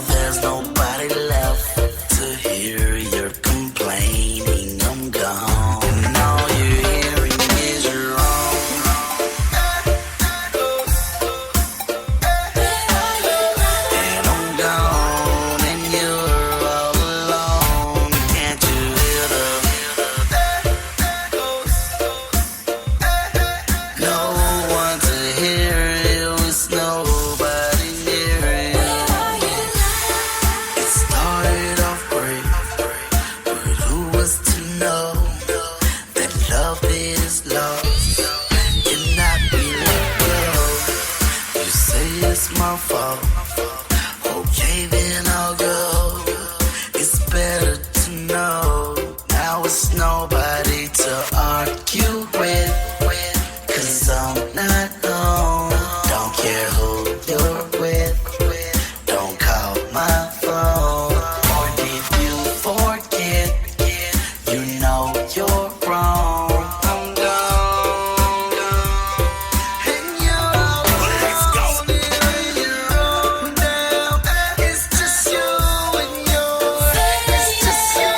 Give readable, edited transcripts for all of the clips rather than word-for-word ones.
now there's nobody left to hear your complaining. I'm gone, and all you're hearing is your own. And I'm gone, and you're all alone. Can't you hear the no one to hear you? It's nobody near you. It started off great, but who was to know that love is lost, cannot be let go? You say it's my fault, okay then I'll go. It's better to know now it's nobody to argue with, 'cause I'm not home. Don't care who you're with, don't call my phone. Or did you forget? You know you're wrong. I'm gone, and you're alone. Let's go. You're on now. It's just you and yours. It's just you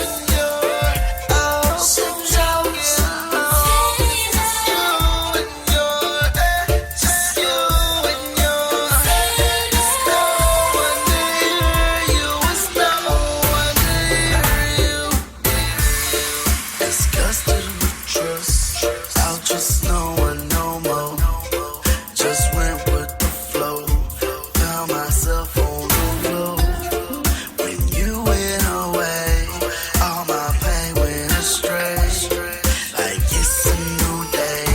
and yours. Oh, so talk it alone. Just you and yours. Just you and yours. It's no one to hear you. It's no one to hear you. Disgusted with trust. I'll just no one no more. Just went with the flow. Found myself on the floor. When you went away, all my pain went astray. Like it's a new day.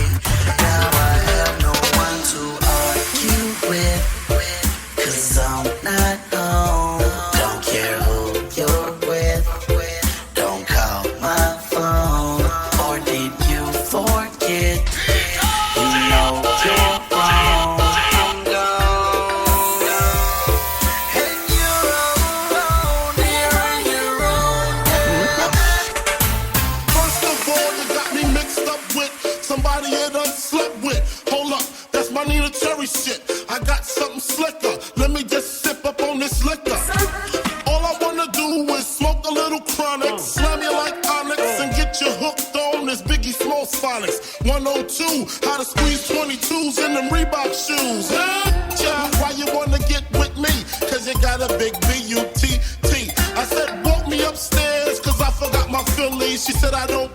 Now I have no one to argue with, 'cause I'm not home. Don't care who you're with, don't call my phone. Or did you forget? You know you're wrong. I'm gone, and you're all alone here on your own. First of all, you got me mixed up with somebody you done slept with. Hold up, that's my Nina Cherry shit. I got something slicker. Let me just sip up on this liquor. All I wanna do is smoke a little chronic, slam you like Onyx, and get you hooked on this Biggie Smalls phonics. 102, how to squeeze 22s in them Reebok shoes. Yeah, why you wanna get with me? 'Cause you got a big B-U-T-T. I said, walk me upstairs, 'cause I forgot my Phillies. She said, I don't